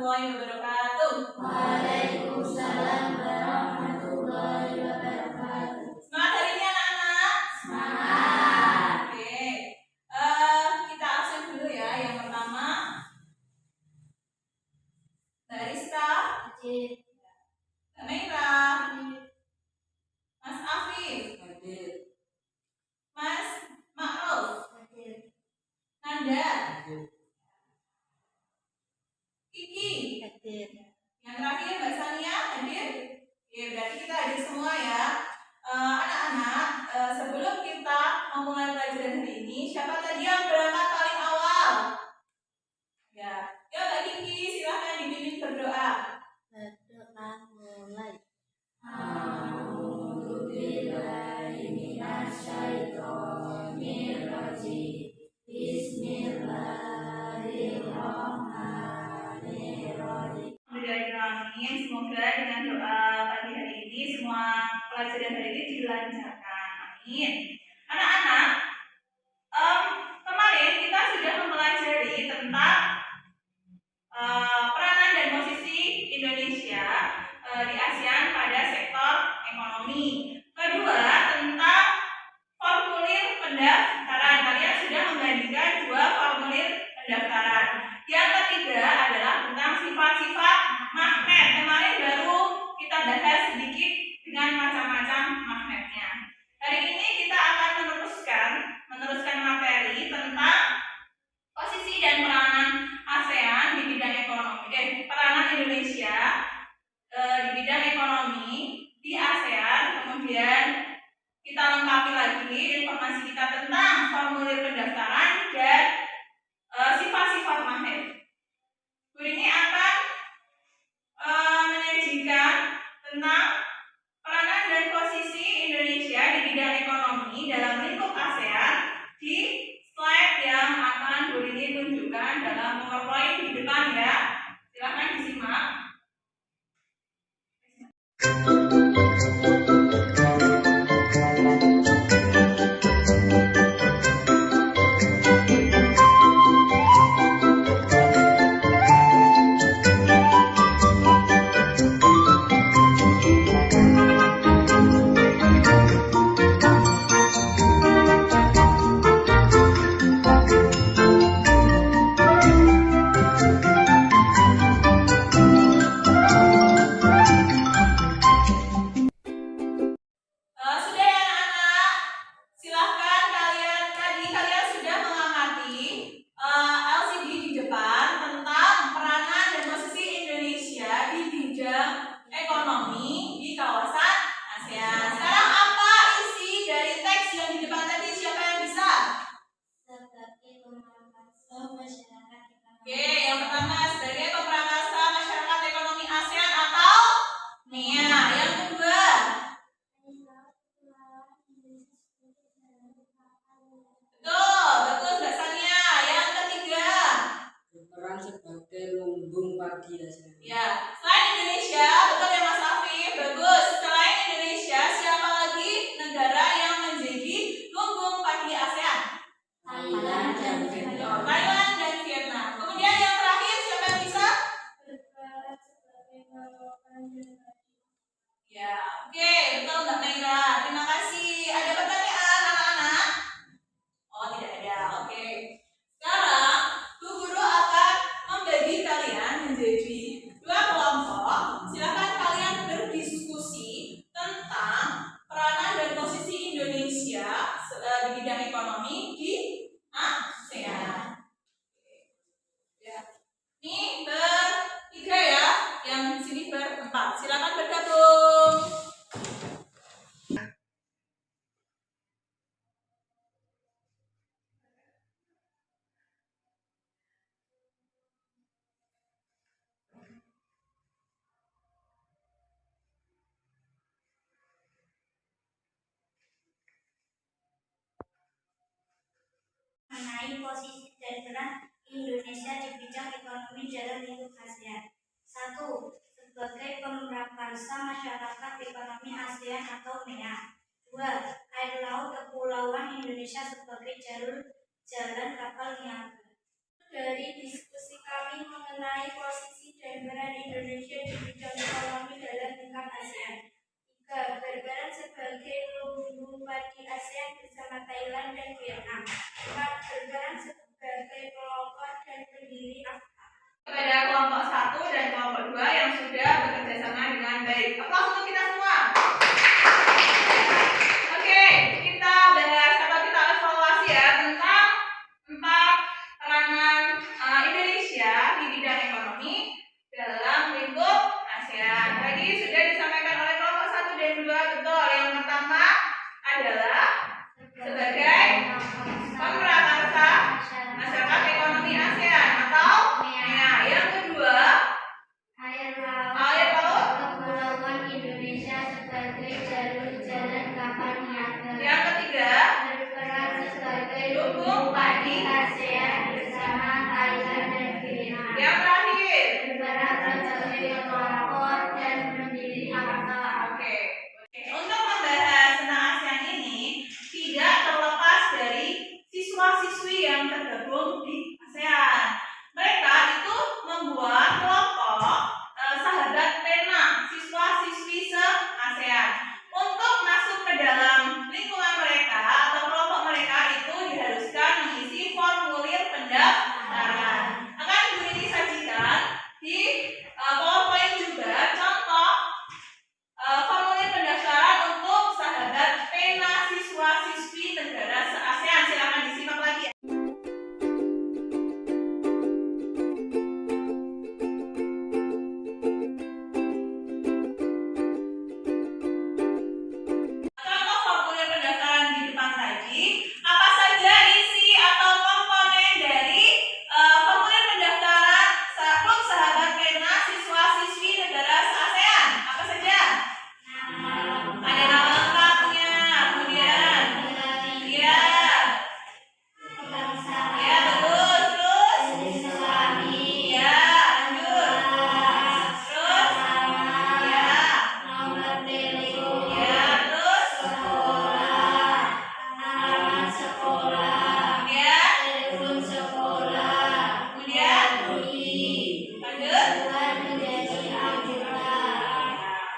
warahmatullahi wabarakatuh. Waalaikumsalam warahmatullahi wabarakatuh. Semangat hari ini anak-anak? Semangat. Oke. Kita absen dulu ya. Yang pertama, Barista, Naira, Mas Afif, Mas Ma'ruf, Nanda, Kiki, yang terakhir Mbak Sania hadir. Oke, berarti kita hadir semua ya. Anak-anak, sebelum kita memulai pelajaran hari ini, siapa tadi yang berangkat paling awal? Ya, Mbak Kiki, silahkan dipimpin berdoa. Berdoa mulai. A'udzu billahi minasyaitonir rajim. Bismillahirrahmanirrahim. Bismillahirrahmanirrahim. Semoga dengan doa pagi hari ini semua pelajaran hari ini dilancarkan. Amin. Anak-anak, kemarin kita sudah mempelajari tentang peranan dan posisi Indonesia di ASEAN pada sektor ekonomi. Kedua, tentang formulir pendaftaran. Kalian sudah membandingkan dua formulir pendaftaran. Yang ketiga adalah tentang sifat-sifat magnet. Kemarin baru kita bahas sedikit dengan macam-macam magnetnya. Hari ini kita akan meneruskan materi tentang posisi dan peranan ASEAN di bidang ekonomi. Peranan Indonesia di bidang ekonomi di ASEAN. Kemudian kita lengkapi lagi informasi kita tentang formulir pendaftaran dan sifat-sifat magnet. Guru ini akan menyajikan tentang peranan dan posisi Indonesia di bidang ekonomi dalam lingkup ASEAN di slide yang akan Guru ini tunjukkan dalam PowerPoint di depan ya. Silakan disimak. Sudah ya anak-anak? Silahkan kalian sudah mengamati LCD di depan tentang peranan dan posisi Indonesia di bidang ekonomi di kawasan ASEAN. Sekarang apa isi dari teks yang di depan tadi? Siapa yang bisa? Sebagai pemerakasa masyarakat ekonomi. Oke, yang pertama sebagai pemerakasa masyarakat ekonomi ASEAN atau MEA. Yang kedua, betul Mbak Sania. Yang ketiga, berperan sebagai lumbung padi ASEAN. ya, selain Indonesia, betul ya Mas Afif, bagus. Selain Indonesia, siapa lagi negara yang menjadi lumbung padi ASEAN? Thailand dan Vietnam. Thailand dan Vietnam. Kemudian yang terakhir siapa yang bisa? Berperan sebagai patokan dan Ya, oke, betul Mbak Naira. Terima kasih. Ada pertanyaan anak-anak? Oh, tidak ada. Oke. Sekarang Bu Guru akan membagi kalian menjadi dua kelompok. Silakan kalian berdiskusi tentang peranan dan posisi Indonesia di bidang ekonomi di ASEAN. Ya. Ini bertiga ya, yang sini berempat. Silakan bergabung. mengenai posisi dan peran Indonesia di bidang ekonomi dalam lingkup ASEAN. 1. Sebagai pemerakasa masyarakat ekonomi ASEAN atau MEA. 2. Air laut kepulauan Indonesia sebagai jalur jalan kapal niaga. Dari diskusi kami mengenai posisi dan peran Indonesia di bidang ekonomi dalam lingkup ASEAN. 3. Berperan sebagai lumbung padi ASEAN bersama Thailand dan Vietnam. 4. Berperan sebagai pelopor dan pendiri AFTA. Kepada kelompok 1 dan kelompok 2 yang sudah bekerja sama dengan baik. Aplaus untuk kita semua. Oke, kita bahas atau kita evaluasi ya tentang 4 peranan Indonesia di bidang ekonomi dalam lingkup ASEAN. Tadi sudah disampaikan oleh kelompok 1 dan 2, betul. Yang pertama adalah sebagai pemerakarsa masyarakat ekonomi ASEAN atau MEA. Yang kedua, air laut Kepulauan Indonesia sebagai jalur jalan kapal niaga. yang ketiga, Berperan sebagai lumbung padi ASEAN bersama Thailand dan Vietnam. yang terakhir. Berperan sebagai pelopor dan pendiri AFTA. Oke. Untuk membahas tentang ASEAN ini tidak terlepas dari siswa-siswi yang tergabung di ASEAN. Mereka itu membuat kelompok sahabat pena siswa-siswi se-ASEAN. Untuk masuk ke dalam lingkungan mereka atau kelompok mereka itu diharuskan mengisi formulir pendaftaran. Akan Ibu ini sajikan di PowerPoint juga contoh formulir pendaftaran untuk sahabat pena siswa-siswi negara se-ASEAN. Silakan disimak lagi ya. Contoh formulir pendaftaran di depan tadi, apa saja isi atau komponen dari formulir pendaftaran klub sahabat pena siswa-siswi negara se-ASEAN? Apa saja? Ada nama lengkapnya, kemudian ya, ya betul, terus ya, lanjut, terus ya, ya, terus kemudian lanjut.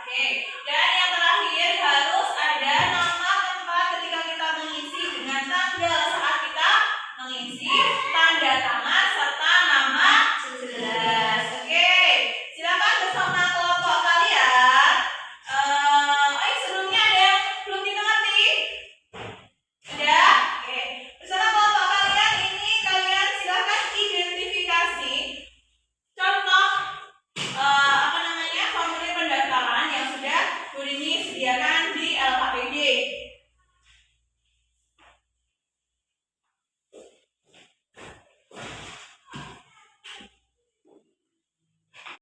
Oke, dan yang terakhir harus ada nama tempat ketika kita mengisi dengan tanggal saat kita mengisi, tanda tangan serta nama jelas. Oke, silakan bersama kelompok kalian. Sebelumnya ada yang belum dimengerti? Sudah? Oke, bersama kelompok kalian ini kalian silakan identifikasi contoh formulir pendaftaran yang sudah Bu Rini sediakan di LKPD.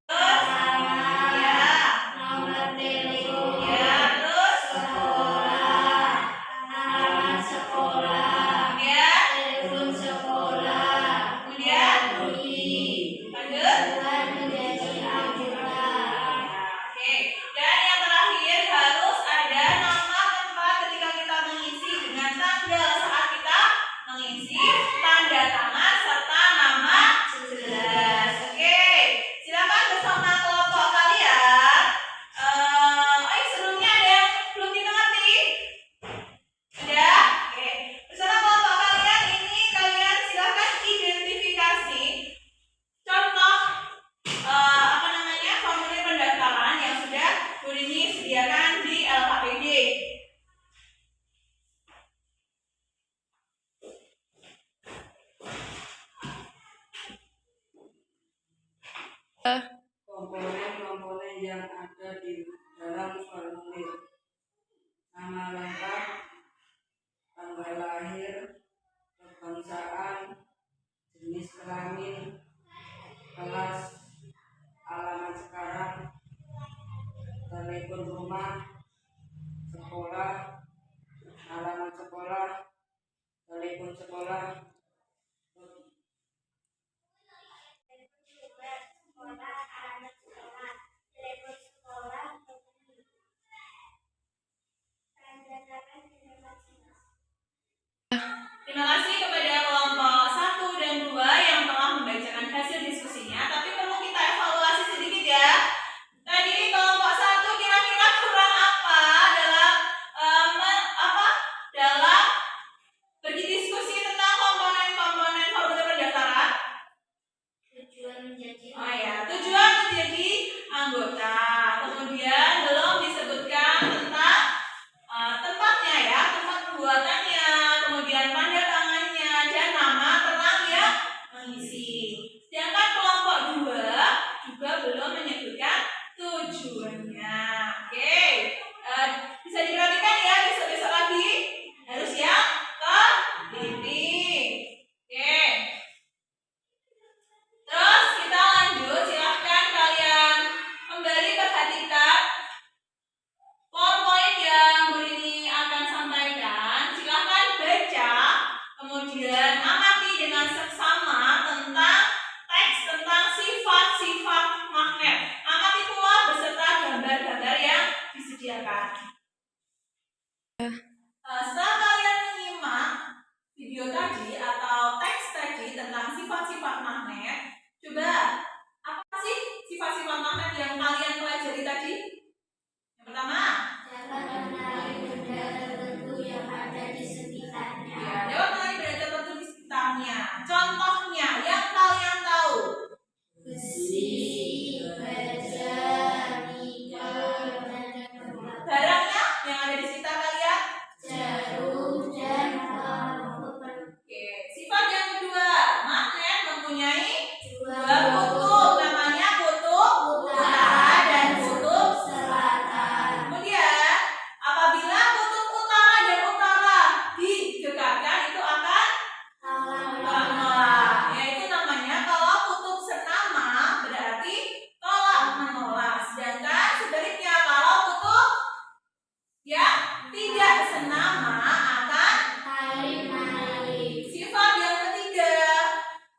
Terus ya, ya, terus kemudian lanjut. Oke, dan yang terakhir harus ada nama tempat ketika kita mengisi dengan tanggal saat kita mengisi, tanda tangan serta nama jelas. Oke, silakan bersama kelompok kalian. Sebelumnya ada yang belum dimengerti? Sudah? Oke, bersama kelompok kalian ini kalian silakan identifikasi contoh formulir pendaftaran yang sudah Bu Rini sediakan di LKPD. Komponen-komponen yang ada di dalam formulir: nama lengkap, tanggal lahir, kebangsaan, jenis kelamin, kelas, alamat sekarang, telepon rumah, sekolah, alamat sekolah, telepon sekolah, Terima kasih kepada kelompok 1 dan 2 yang telah membacakan menjadi Oh ya, tujuan menjadi anggota. Kemudian belum disebutkan tentang tempatnya ya, tempat pembuatannya, kemudian tanda tangannya dan nama terang yang mengisi. Sedangkan kelompok 2 juga belum menyebutkan tujuannya. Oke, bisa diperhatikan ya, besok-besok lagi harus yang teliti. Oke. Terus kita lanjut, silahkan kalian kembali perhatikan poin-poin yang Bu Rini akan sampaikan. Silahkan baca, kemudian amati dengan seksama tentang teks tentang sifat-sifat magnet. Amati pula beserta gambar-gambar yang disediakan. Setelah kalian menyimak video tadi atau teks tadi tentang sifat-sifat magnet, coba apa sih sifat-sifat magnet yang kalian pelajari tadi? Yang pertama, dapat mengenali benda tertentu yang ada di sekitarnya. ya, dapat mengenali benda tertentu di sekitarnya. Contohnya yang kalian tahu. Besi, baja, nikel, dan tembaga. Barangnya yang ada di sekitar kalian. Jarum dan lampu. Oke, sifat yang kedua, magnet mempunyai Dua dua kutub, namanya kutub utara dan kutub. selatan. Kemudian, apabila kutub utara dan utara didekatkan itu akan menolak. Yaitu namanya kalau kutub senama berarti tolak menolak. Sedangkan sebaliknya kalau kutub yang tidak senama akan. Tarik-menarik. Sifat yang ketiga,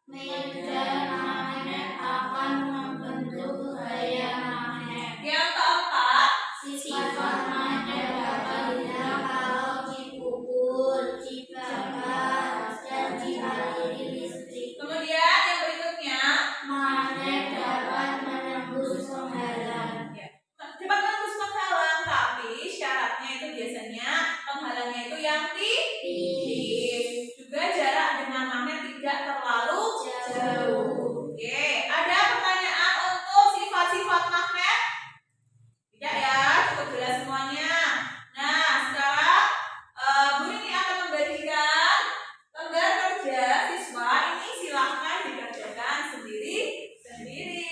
Medan magnet akan membentuk gaya magnet. yang keempat, Sifat magnet dapat hilang kalau dipukul, dibakar, dan dialiri listrik. kemudian yang berikutnya Magnet dapat menembus penghalang. dapat menembus penghalang, tapi syaratnya itu biasanya penghalangnya itu yang tipis. Juga jarak dengan magnet tidak terlalu jauh. Oke, ada pertanyaan untuk sifat-sifat magnet? Tidak ya, cukup jelas semuanya. Nah, sekarang Bu Rini akan memberikan lembar kerja siswa. Ini silahkan dikerjakan sendiri-sendiri.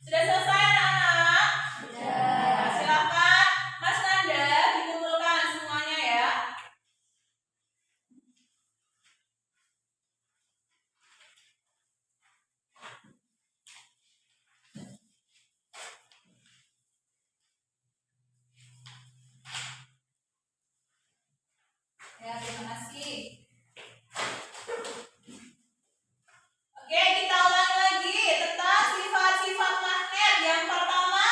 Sudah selesai anak-anak? Nah, silahkan Mas Nanda dikumpulkan semuanya ya. Ya, terima kasih. Oke, kita ulangi lagi tentang sifat-sifat magnet. Yang pertama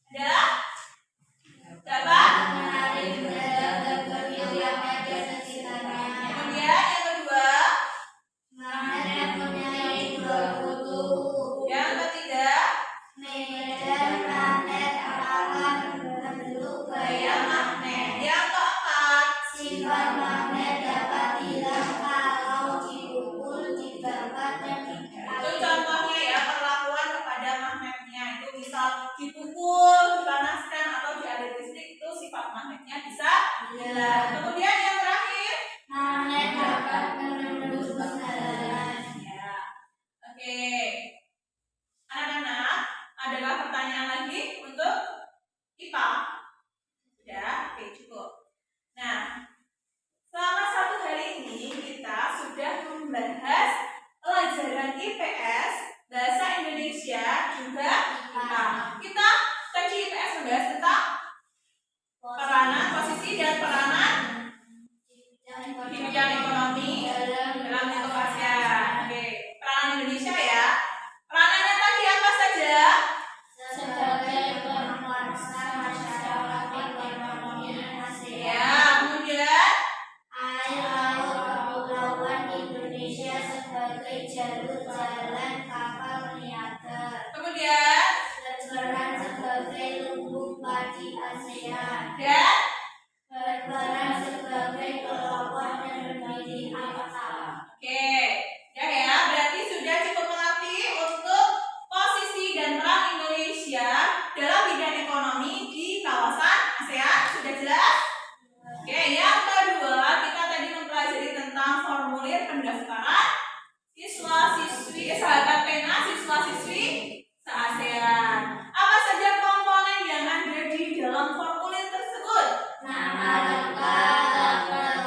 adalah dapat. Menarik benda tertentu yang ada di sekitarnya. Kemudian yang kedua, Magnet mempunyai dua kutub. yang ketiga, Medan magnet akan membentuk gaya magnet. yang keempat, Sifat magnet dapat hilang kalau dipukul, dibakar, dan itu dialiri. contohnya ya perlakuan kepada magnetnya. Itu misal dipukul, dipanaskan atau dialiri listrik, itu sifat magnetnya bisa hilang. Kemudian yang terakhir, Magnet dapat menembus penghalang. ya, oke. sebagai jalur jalan kapal miniatur. Kemudian Berperan sebagai lumbung padi ASEAN. dan Berperan sebagai pelopor energi ASEAN. oke, ya, berarti sudah cukup mengerti untuk posisi dan peran Indonesia dalam bidang ekonomi di kawasan ASEAN. Sudah jelas? Oke, yang kedua kita tadi mempelajari tentang formulir pendaftaran siswa-siswi sahabat pena siswa-siswi se-ASEAN. Apa saja komponen yang ada di dalam formulir tersebut? Nama lengkap, tanggal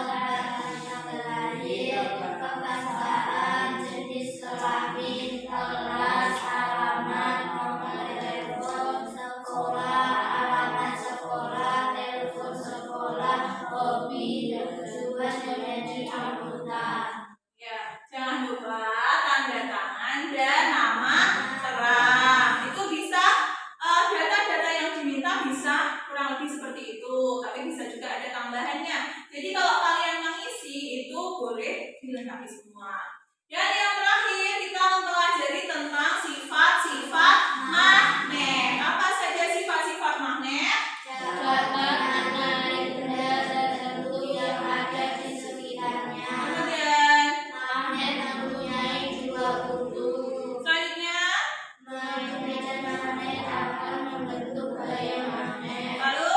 lahir, kebangsaan, jenis kelamin, kelas, alamat, nomor telepon, sekolah, alamat sekolah, telepon sekolah, hobi, dan tujuan menjadi anggota. Ya, jangan lupa tanda tangan dan nama terang. Itu bisa data-data yang diminta bisa kurang lebih seperti itu, tapi bisa juga ada tambahannya. Jadi kalau kalian mengisi itu boleh dilengkapi semua. Dan yang terakhir kita mempelajari tentang sifat-sifat magnet. Apa saja sifat-sifat magnet? Dapat menarik benda tertentu yang ada di sekitarnya. Kemudian Magnet mempunyai dua kutu. selanjutnya, Magnet dan magnet akan membentuk gaya magnet. lalu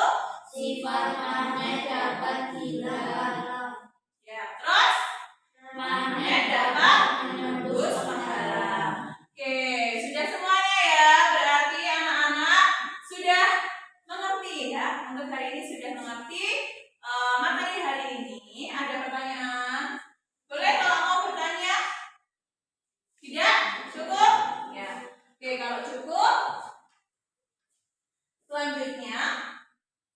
Sifat magnet dapat hilang. ya, terus Magnet dapat menembus Gus penghalang. Oke, sudah semuanya ya. Berarti anak-anak sudah mengerti ya. Untuk hari ini sudah mengerti materi hari ini. Ada pertanyaan? Boleh kalau mau bertanya? Tidak? Cukup? Ya. Oke, kalau cukup, selanjutnya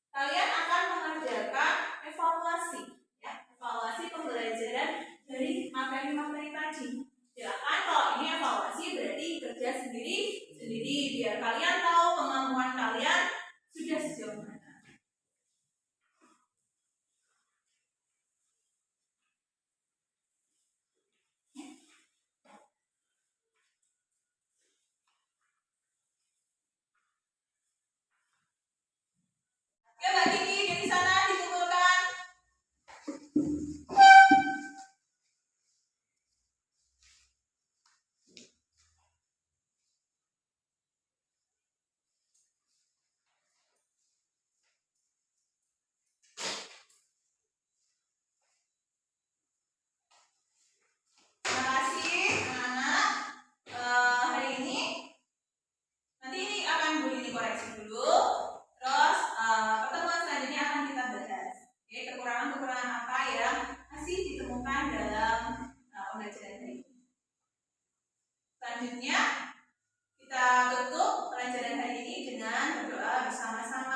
kalian akan mengerjakan evaluasi. Ya, evaluasi pembelajaran dari materi-materi tadi. Silakan kalau ini evaluasi berarti kerja sendiri biar kalian tahu kemampuan kalian sudah sejauh mana. Oke, Mbak Kiki dari sana dikumpulkan. Terima kasih anak-anak. Hari ini nanti ini akan Bu ini koreksi dulu. Terus pertemuan selanjutnya akan kita bahas. Oke, kekurangan-kekurangan apa yang masih ditemukan dalam pembelajaran hari ini. Selanjutnya kita tutup pelajaran hari ini dengan berdoa bersama-sama.